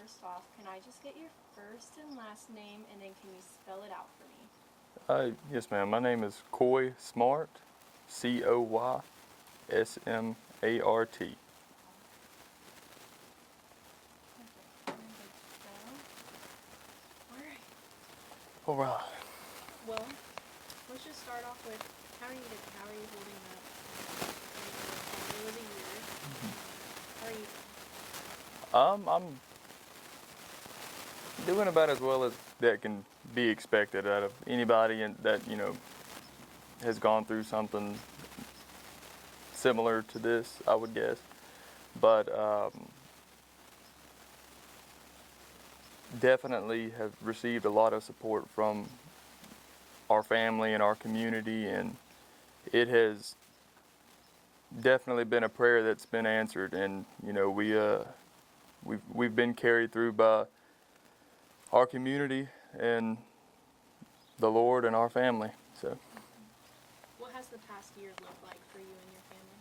first off, can I just get your first and last name, and then can you spell it out for me? Yes, ma'am. My name is Coy Smart, Coy Smart. Alright. All right. Well, let's just start off with how are you holding up? It was a year. How are you doing? I'm doing about as well as that can be expected out of anybody that has gone through something similar to this, I would guess. But definitely have received a lot of support from our family and our community, and it has definitely been a prayer that's been answered. And we've been carried through by our community and the Lord and our family. So. What has the past year looked like for you and your family?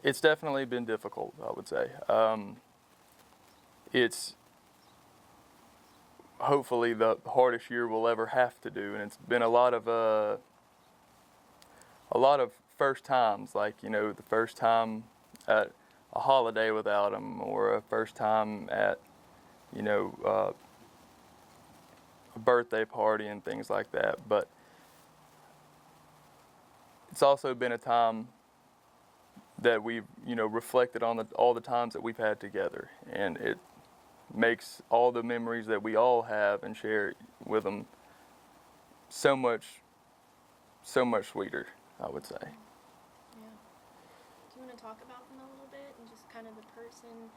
It's definitely been difficult, I would say. It's hopefully the hardest year we'll ever have to do, and it's been a lot of first times, like the first time at a holiday without him, or a first time at a birthday party and things like that. But it's also been a time that we've reflected on all the times that we've had together, and it makes all the memories that we all have and share with them so much sweeter, I would say. Yeah. Do you want to talk about them a little bit and just kind of the person,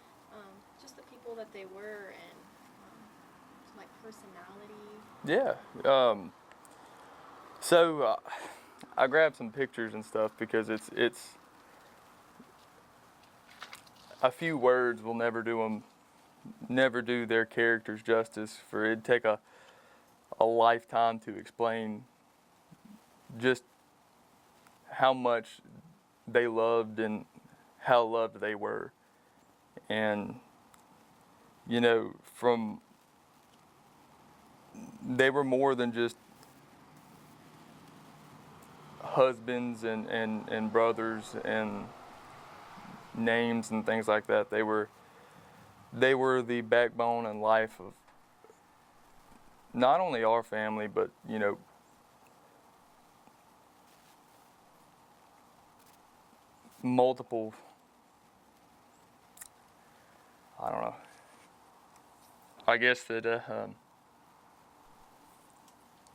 just the people that they were, and like personality? Yeah. So I grabbed some pictures and stuff because it's a few words will never do their characters justice. For it'd take a lifetime to explain just how much they loved and how loved they were. And from they were more than just husbands and brothers and names and things like that. They were the backbone and life of not only our family, but multiple, I don't know, I guess that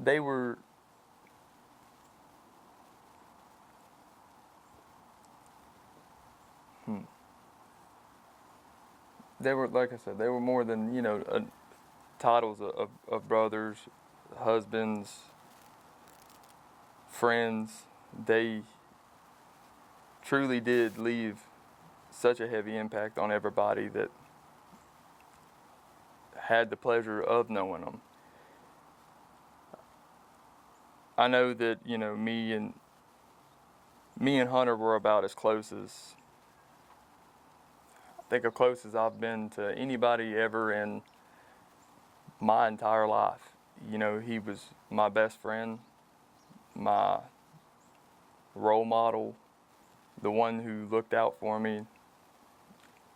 they were like I said, they were more than titles of brothers, husbands, friends. They truly did leave such a heavy impact on everybody that had the pleasure of knowing them. I know that me and Hunter were about as close as I've been to anybody ever in my entire life. He was my best friend, my role model, the one who looked out for me,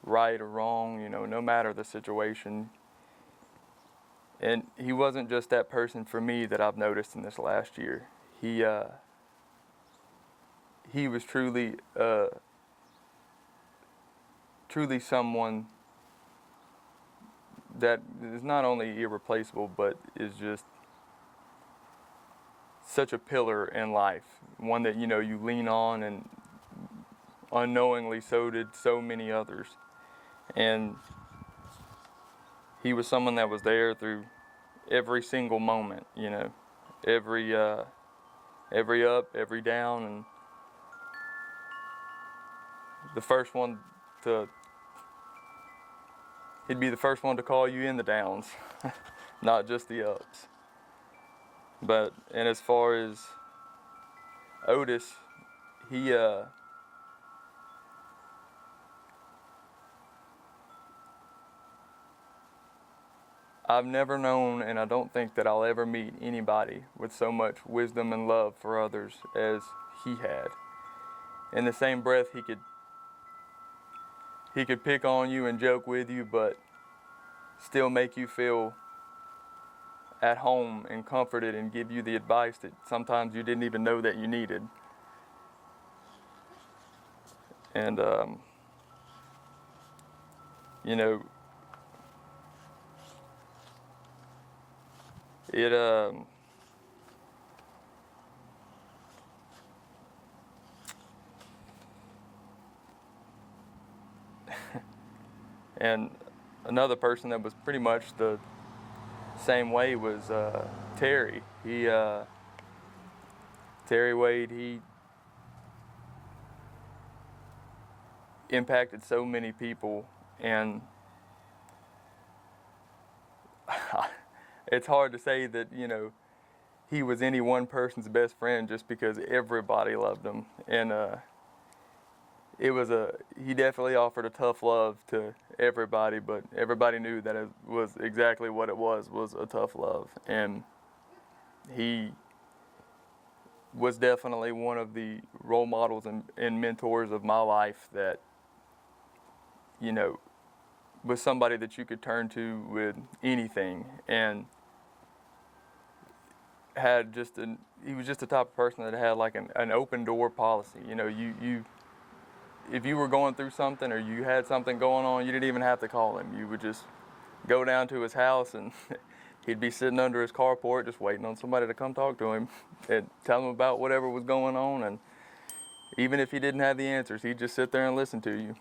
right or wrong, no matter the situation. And he wasn't just that person for me that I've noticed in this last year. He was truly someone that is not only irreplaceable, but is just such a pillar in life. One that you lean on, and unknowingly so did so many others. And he was someone that was there through every single moment, every up, every down, and the first one to he'd be the first one to call you in the downs, not just the ups. And as far as Otis, he I've never known, and I don't think that I'll ever meet anybody with so much wisdom and love for others as he had. In the same breath, he could pick on you and joke with you, but still make you feel at home and comforted and give you the advice that sometimes you didn't even know that you needed. And, you know, it, and another person that was pretty much the same way was Terry. Terry Wade, he impacted so many people, and it's hard to say that, you know, he was any one person's best friend just because everybody loved him. And he definitely offered a tough love to everybody, but everybody knew that it was exactly what it was a tough love. And he was definitely one of the role models and mentors of my life that, you know, was somebody that you could turn to with anything, and he was just the type of person that had like an open door policy. You know, you if you were going through something or you had something going on, you didn't even have to call him. You would just go down to his house, and he'd be sitting under his carport just waiting on somebody to come talk to him and tell him about whatever was going on. And even if he didn't have the answers, he'd just sit there and listen to you.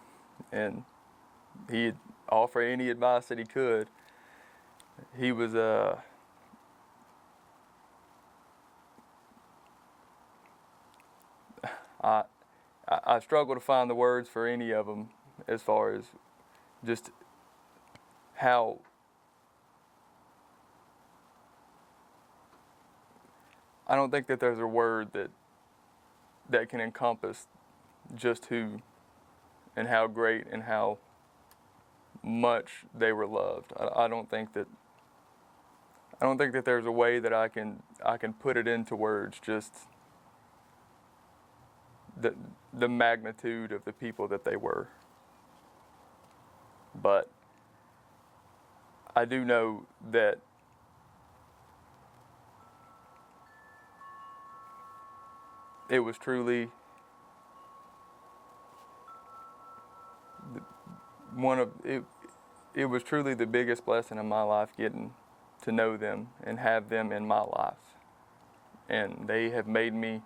And he'd offer any advice that he could. He was I struggle to find the words for any of them as far as just how I don't think that there's a word that can encompass just who and how great and how much they were loved. I don't think that there's a way that I can put it into words, just the magnitude of the people that they were. But I do know that it was truly it was truly the biggest blessing in my life, getting to know them and have them in my life. And they have made me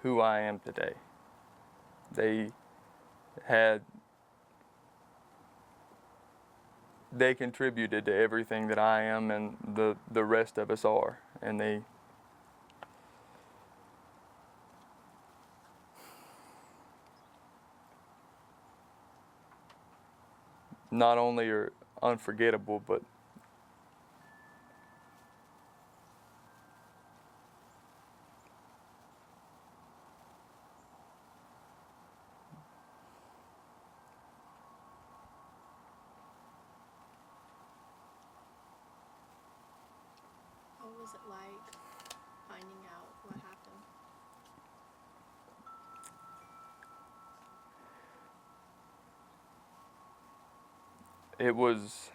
who I am today. They contributed to everything that I am and the rest of us are. And they not only are unforgettable, but What was it like finding out what happened? it was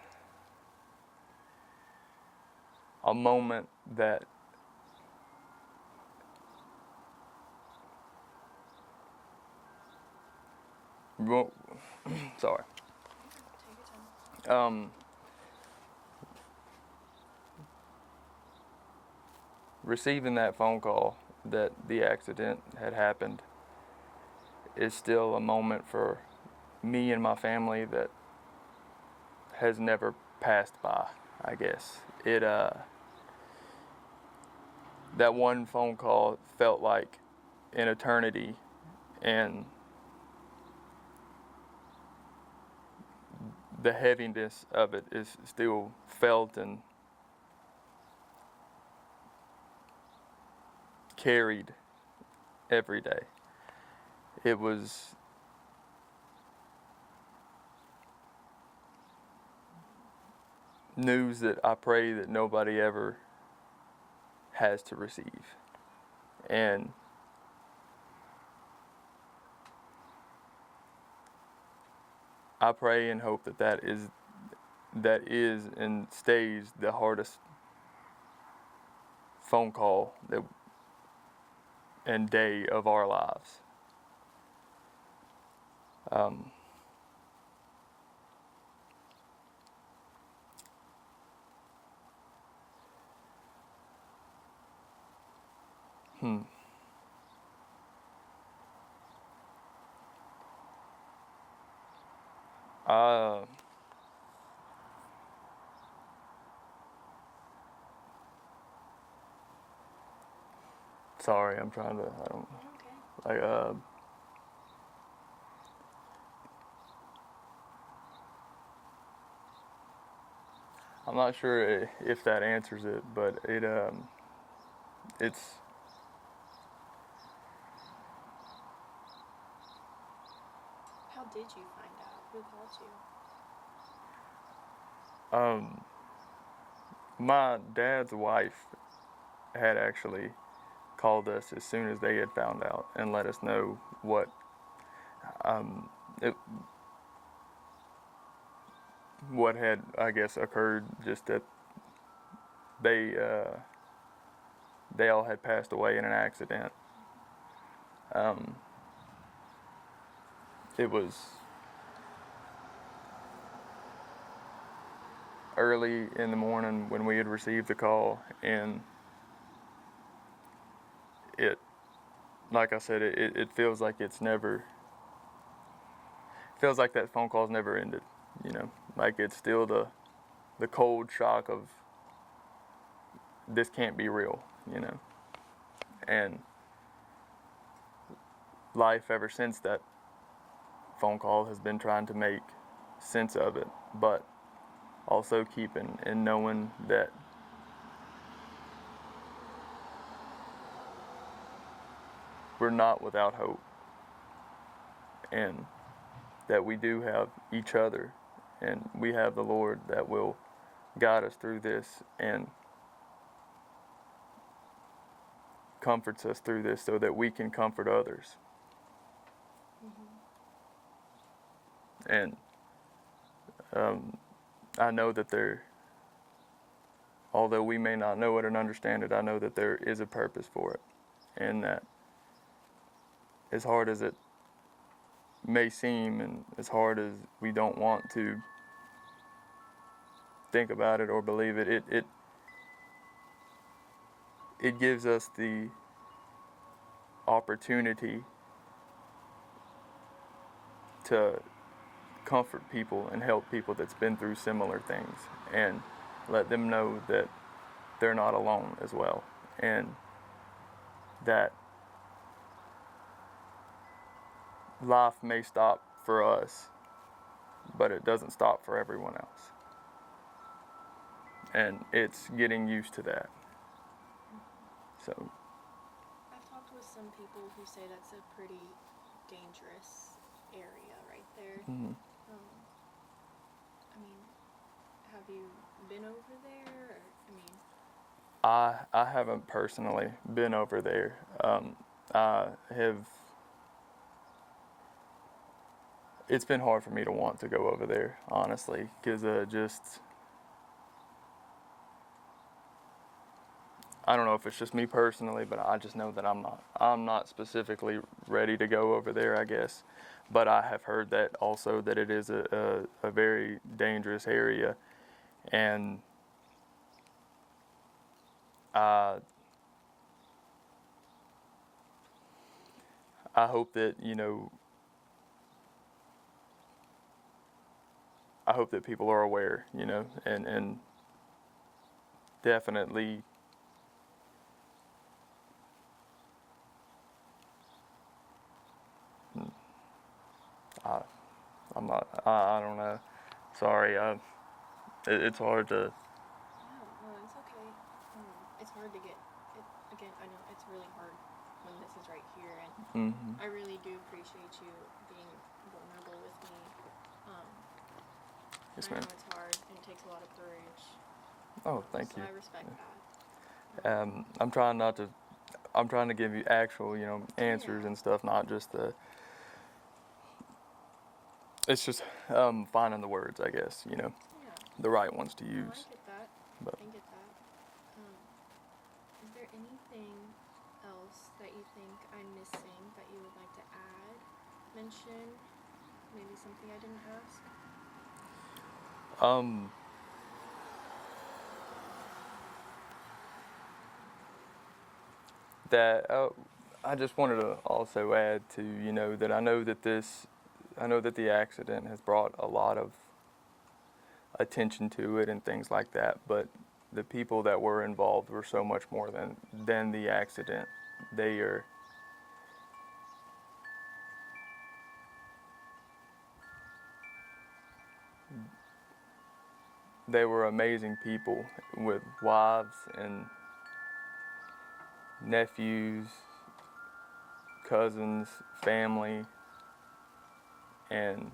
a moment that sorry. Take your time. Receiving that phone call that the accident had happened is still a moment for me and my family that has never passed by, I guess. That one phone call felt like an eternity, and the heaviness of it is still felt and carried every day. It was news that I pray that nobody ever has to receive. And I pray and hope that that is and stays the hardest phone call and day of our lives. Um, hmm. Sorry, I'm trying to. I don't Okay. like. I'm not sure if that answers it, but it's. How did you find out? Who called you? My dad's wife had actually called us as soon as they had found out and let us know um, it, what had, I guess, occurred. Just that they all had passed away in an accident. It was early in the morning when we had received the call, and it, like I said, it feels like feels like that phone call's never ended, like it's still the cold shock of this can't be real, and life ever since that phone call has been trying to make sense of it, but also keeping and knowing that we're not without hope, and that we do have each other, and we have the Lord that will guide us through this and comforts us through this so that we can comfort others. And I know that although we may not know it and understand it, I know that there is a purpose for it, and that as hard as it may seem and as hard as we don't want to think about it or believe it, it gives us the opportunity to comfort people and help people that's been through similar things, and let them know that they're not alone as well, and that life may stop for us, but it doesn't stop for everyone else. And it's getting used to that. So I've talked with some people who say that's a pretty dangerous area right there. mm-hmm. I mean, have you been over there? I haven't personally been over there. I have. It's been hard for me to want to go over there, honestly, because I don't know if it's just me personally, but I just know that I'm not specifically ready to go over there, I guess. But I have heard that also that it is a very dangerous area, and I hope that I hope that people are aware, and definitely. I, I'm not. I don't know. Sorry. It's hard to. No, it's okay. It's hard to get it again. I know it's really hard when this is right here, and Mm-hmm. I really do appreciate you being vulnerable with me. Yes, I ma'am. know it's hard, and it takes a lot of courage. Oh, thank you. I respect that. I'm trying to give you actual, answers and stuff, not just it's just finding the words, I guess, the right ones to use. No, I get that. But I get that. Is there anything else that you think I'm missing that you would like to add, mention? Maybe something I didn't ask? That I just wanted to also add to, that I know that the accident has brought a lot of attention to it and things like that, but the people that were involved were so much more than the accident. They were amazing people with wives and nephews, cousins, family, and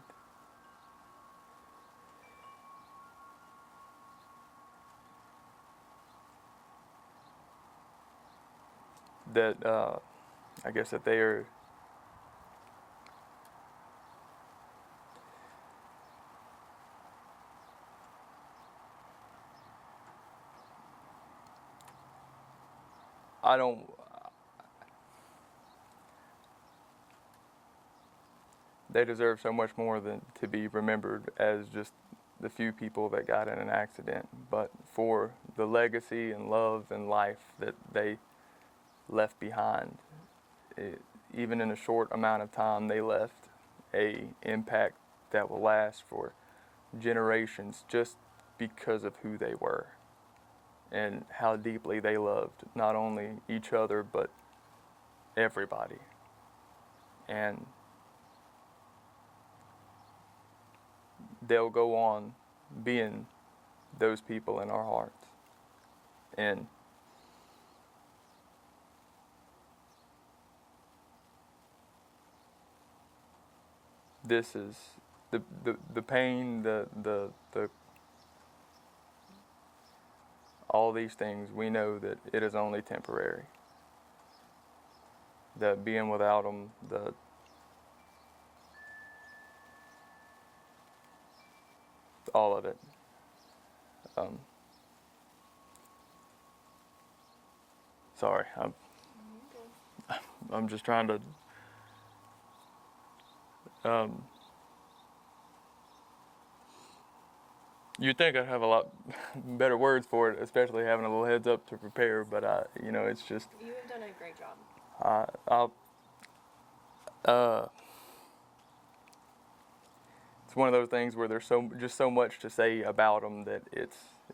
that I guess that they are I don't they deserve so much more than to be remembered as just the few people that got in an accident, but for the legacy and love and life that they left behind. Even in a short amount of time, they left a impact that will last for generations just because of who they were and how deeply they loved not only each other but everybody. And they'll go on being those people in our hearts. And this is the pain, the all these things, we know that it is only temporary. That being without them, all of it. Sorry, I'm just trying to. You'd think I'd have a lot better words for it, especially having a little heads up to prepare. But it's just. You have done a great job. It's one of those things where there's so much to say about them that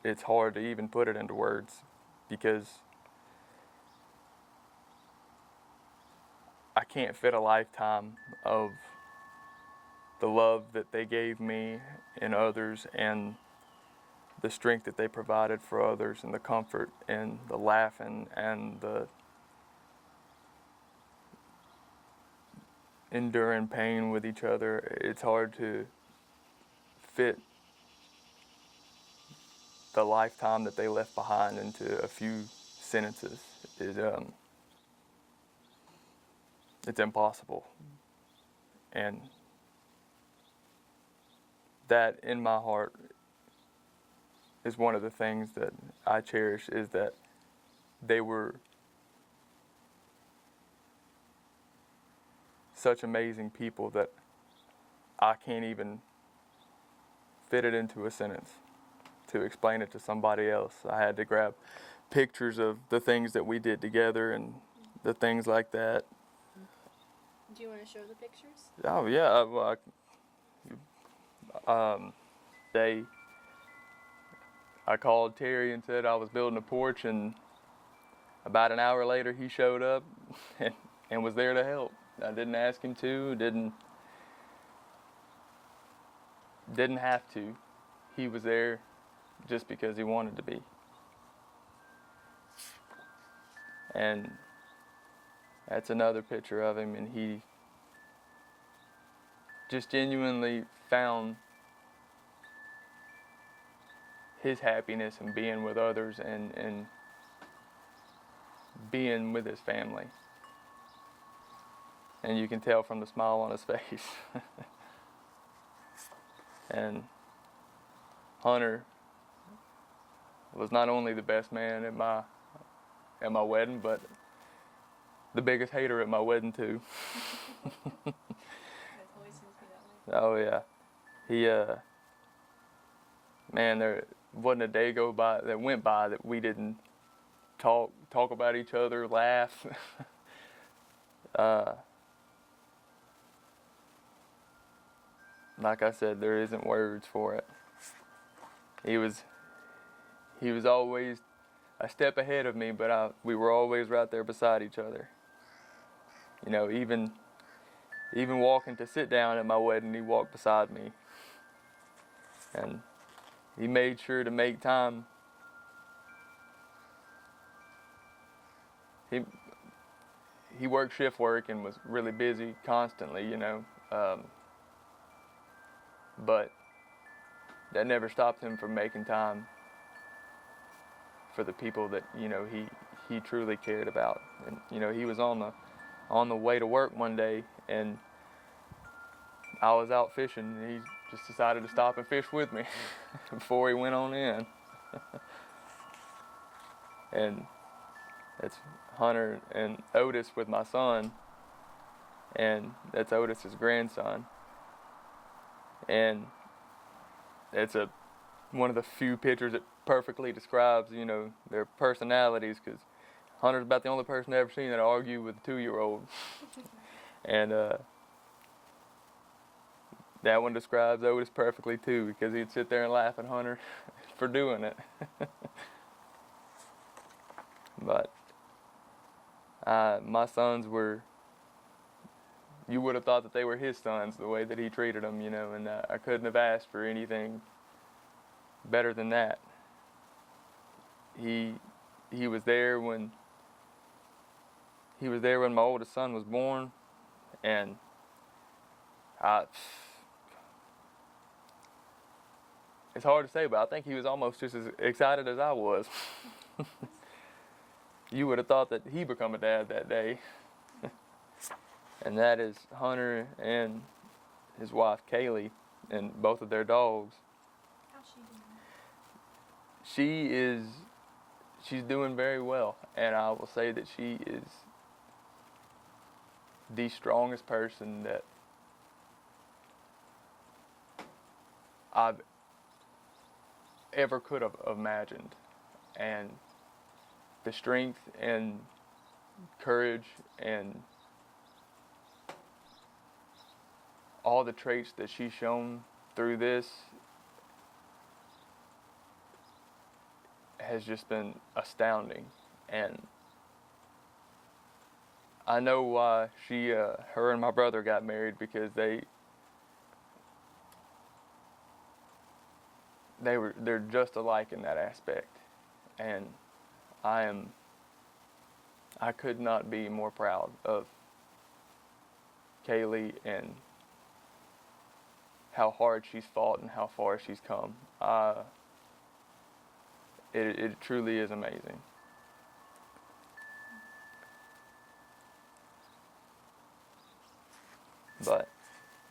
it's hard to even put it into words, because I can't fit a lifetime of the love that they gave me and others, and the strength that they provided for others, and the comfort and the laughing and the enduring pain with each other. It's hard to fit the lifetime that they left behind into a few sentences. It's impossible. And that in my heart is one of the things that I cherish, is that they were such amazing people that I can't even fit it into a sentence to explain it to somebody else. I had to grab pictures of the things that we did together and the things like that. Do you want to show the pictures? Oh yeah, I called Terry and said I was building a porch, and about an hour later he showed up and was there to help. I didn't ask him to, didn't have to. He was there just because he wanted to be. And that's another picture of him, and he just genuinely found his happiness and being with others and being with his family. And you can tell from the smile on his face. And Hunter was not only the best man at my wedding, but the biggest hater at my wedding too. It always seems to be that way. Oh yeah, he man, there wasn't a day went by that we didn't talk about each other, laugh. Like I said, there isn't words for it. He was always a step ahead of me, but we were always right there beside each other. You know, even walking to sit down at my wedding, he walked beside me. And he made sure to make time. He worked shift work and was really busy constantly, you know. But that never stopped him from making time for the people that, you know, he truly cared about. And, you know, he was on the way to work one day, and I was out fishing, and he just decided to stop and fish with me before he went on in. And it's Hunter and Otis with my son, and that's Otis's grandson. And it's one of the few pictures that perfectly describes, you know, their personalities, because Hunter's about the only person I've ever seen that argue with a 2-year-old. And that one describes Otis perfectly too, because he'd sit there and laugh at Hunter for doing it. But my sons you would have thought that they were his sons, the way that he treated them, you know, and I couldn't have asked for anything better than that. He was there when my oldest son was born, and it's hard to say, but I think he was almost just as excited as I was. You would have thought that he become a dad that day. And that is Hunter and his wife Kaylee, and both of their dogs. How's she doing? She's doing very well, and I will say that she is the strongest person that I've ever could have imagined. And the strength and courage and all the traits that she's shown through this has just been astounding. And I know why her and my brother got married, because they're just alike in that aspect. And I could not be more proud of Kaylee and how hard she's fought and how far she's come. It truly is amazing. But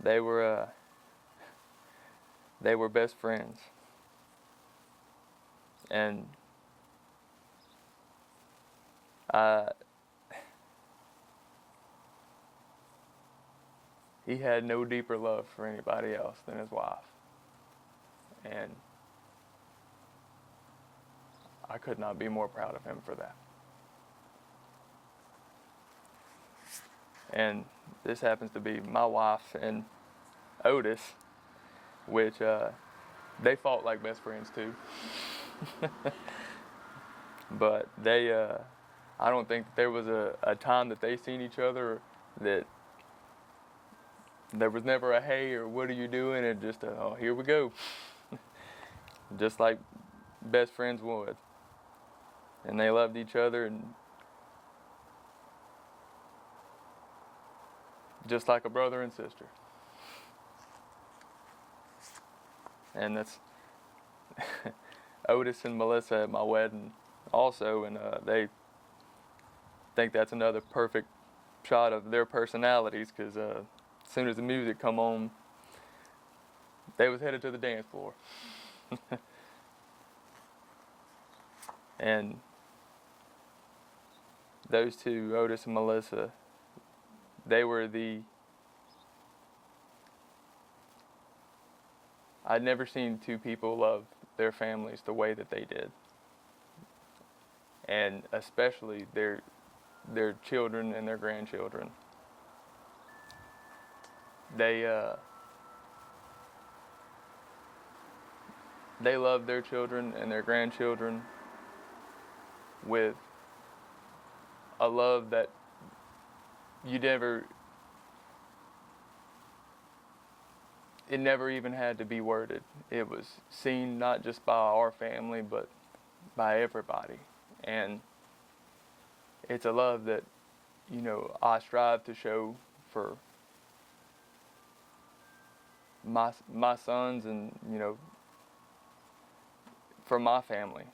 they were best friends, and he had no deeper love for anybody else than his wife. And I could not be more proud of him for that. And this happens to be my wife and Otis, which they fought like best friends too. But I don't think that there was a time that they seen each other that there was never a hey or what are you doing, and just oh, here we go. Just like best friends would. And they loved each other, and just like a brother and sister. And Otis and Melissa at my wedding also, and they think that's another perfect shot of their personalities, because as soon as the music come on, they was headed to the dance floor. And those two, Otis and Melissa, they were I'd never seen two people love their families the way that they did. And especially their children and their grandchildren. They love their children and their grandchildren with a love that it never even had to be worded. It was seen not just by our family, but by everybody. And it's a love that, I strive to show for my sons, and, for my family.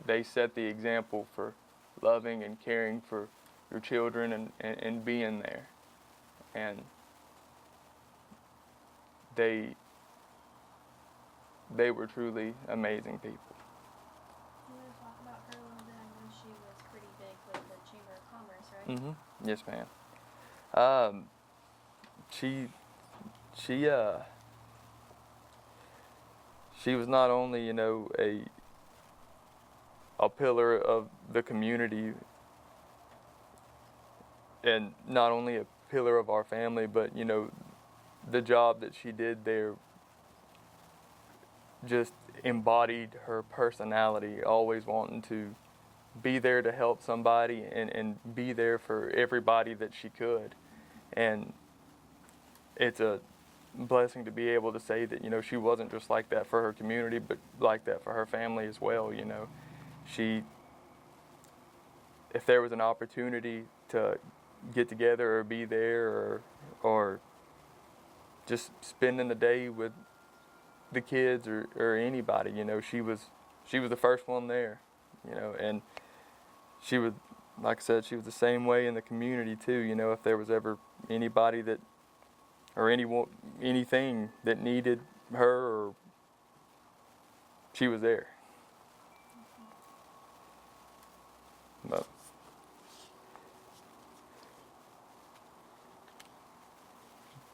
They set the example for loving and caring for your children and being there. And they were truly amazing people. You want to talk about her a little bit? I know she was pretty big with the Chamber of Commerce, right? Mm-hmm. Yes, ma'am. She was not only, a pillar of the community, and not only a pillar of our family, but, the job that she did there just embodied her personality, always wanting to be there to help somebody and be there for everybody that she could. And it's a blessing to be able to say that, she wasn't just like that for her community, but like that for her family as well. If there was an opportunity to get together or be there or just spending the day with the kids or anybody, she was the first one there, and she would, like I said, she was the same way in the community too. If there was ever anybody that, or anything that needed her, or she was there.